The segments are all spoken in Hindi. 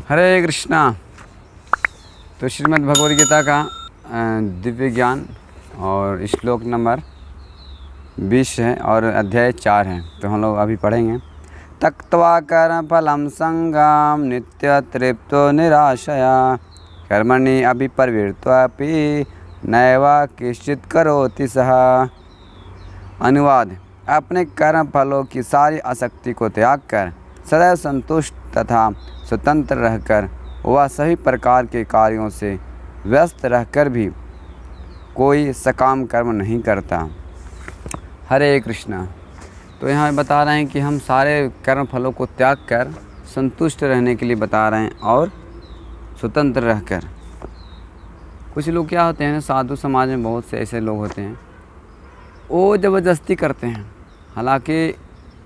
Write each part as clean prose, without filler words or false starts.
हरे कृष्णा। तो श्रीमद् भगवद गीता का दिव्य ज्ञान और श्लोक नंबर 20 है और अध्याय 4 है। तो हम लोग अभी पढ़ेंगे। त्यक्त्वा कर्मफलं संगं नित्य तृप्तो निराशया कर्मणि अभिप्रवृत्तोऽपि नैव किंचित् करोति सः। अनुवाद: अपने कर्म फलों की सारी आसक्ति को त्याग कर सदैव संतुष्ट तथा स्वतंत्र रहकर वह सभी प्रकार के कार्यों से व्यस्त रहकर भी कोई सकाम कर्म नहीं करता। हरे कृष्णा। तो यहाँ बता रहे हैं कि हम सारे कर्म फलों को त्याग कर संतुष्ट रहने के लिए बता रहे हैं और स्वतंत्र रहकर। कुछ लोग क्या होते हैं, साधु समाज में बहुत से ऐसे लोग होते हैं, वो ज़बरदस्ती करते हैं। हालांकि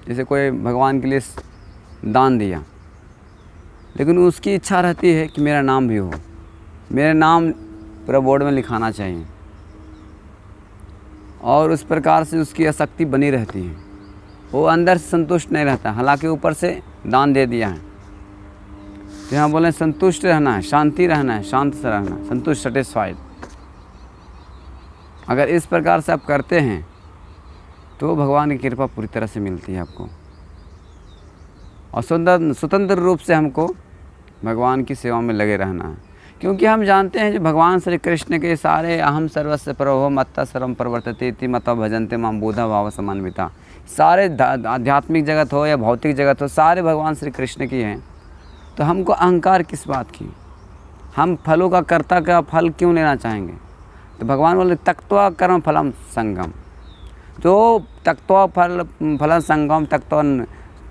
जैसे कोई भगवान के लिए दान दिया, लेकिन उसकी इच्छा रहती है कि मेरा नाम भी हो, मेरा नाम पूरा बोर्ड में लिखाना चाहिए, और उस प्रकार से उसकी आसक्ति बनी रहती है। वो अंदर से संतुष्ट नहीं रहता, हालांकि ऊपर से दान दे दिया है। तो यहाँ बोले संतुष्ट रहना है, शांति रहना है, शांत से रहना, संतुष्ट, सेटिस्फाइड। अगर इस प्रकार से आप करते हैं तो भगवान की कृपा पूरी तरह से मिलती है आपको, और स्वतंत्र रूप से हमको भगवान की सेवा में लगे रहना है। क्योंकि हम जानते हैं जो भगवान श्री कृष्ण के सारे अहम सर्वस्य परो मत्ता सर्वम प्रवर्तते इति मत्वा भजन्ते मां बुधा भाव समन्विता, सारे आध्यात्मिक जगत हो या भौतिक जगत हो, सारे भगवान श्री कृष्ण की हैं। तो हमको अहंकार किस बात की? हम फलों का कर्ता का फल क्यों लेना चाहेंगे? तो भगवान बोले त्यक्त्वा कर्म फलम संगम, जो त्यक्त्वा फल संगम, त्यक्त्वा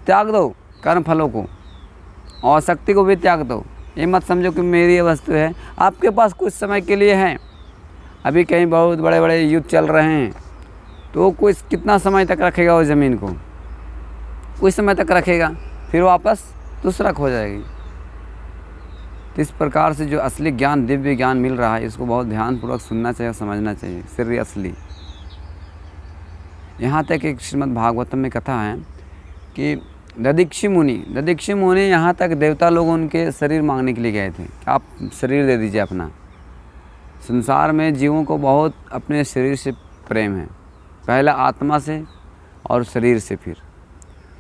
त्याग दो कर्म फलों को और शक्ति को भी त्याग दो। ये मत समझो कि मेरी ये वस्तु है। आपके पास कुछ समय के लिए है, अभी कहीं बहुत बड़े बड़े युद्ध चल रहे हैं, तो कोई कितना समय तक रखेगा उस ज़मीन को? कुछ समय तक रखेगा, फिर वापस दूसरा खो जाएगी। तो इस प्रकार से जो असली ज्ञान, दिव्य ज्ञान मिल रहा है, इसको बहुत ध्यानपूर्वक सुनना चाहिए, समझना चाहिए। सीरियसली यहाँ तक एक श्रीमद् भागवतम में कथा है कि ददीक्षी मुनि यहाँ तक देवता लोग उनके शरीर मांगने के लिए गए थे कि आप शरीर दे दीजिए अपना। संसार में जीवों को बहुत अपने शरीर से प्रेम है, पहला आत्मा से और शरीर से। फिर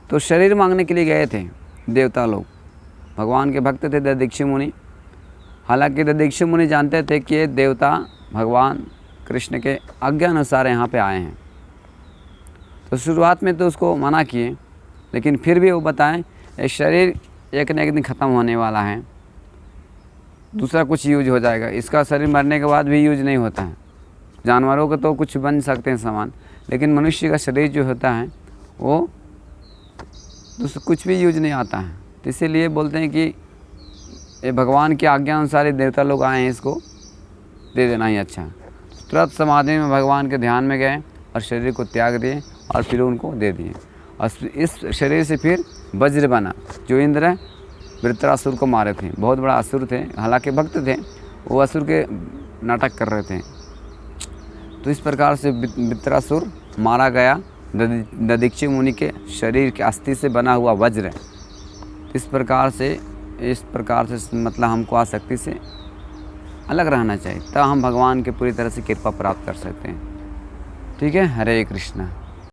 तो शरीर मांगने के लिए गए थे देवता लोग। भगवान के भक्त थे ददीक्षी मुनि। हालांकि ददीक्षी मुनि जानते थे कि ये देवता भगवान कृष्ण के आज्ञा अनुसार यहाँ पे आए हैं। तो शुरुआत में तो उसको मना किए, लेकिन फिर भी वो बताएं ये शरीर एक न एक दिन ख़त्म होने वाला है, दूसरा कुछ यूज हो जाएगा। इसका शरीर मरने के बाद भी यूज नहीं होता है। जानवरों का तो कुछ बन सकते हैं सामान, लेकिन मनुष्य का शरीर जो होता है वो दूसरा कुछ भी यूज नहीं आता है। तो इसीलिए बोलते हैं कि ये भगवान की आज्ञा अनुसार देवता लोग आए हैं, इसको दे देना ही अच्छा। तुरंत समाधि में भगवान के ध्यान में गए और शरीर को त्याग दिए और फिर उनको दे दिए। और इस शरीर से फिर वज्र बना, जो इंद्र वृत्रासुर को मारे थे। बहुत बड़ा असुर थे, हालांकि भक्त थे, वो असुर के नाटक कर रहे थे। तो इस प्रकार से वृत्रासुर मारा गया ददीक्षी मुनि के शरीर के अस्थि से बना हुआ वज्र। इस प्रकार से मतलब हमको आसक्ति से अलग रहना चाहिए, तब हम भगवान के पूरी तरह से कृपा प्राप्त कर सकते हैं। ठीक है। हरे कृष्णा।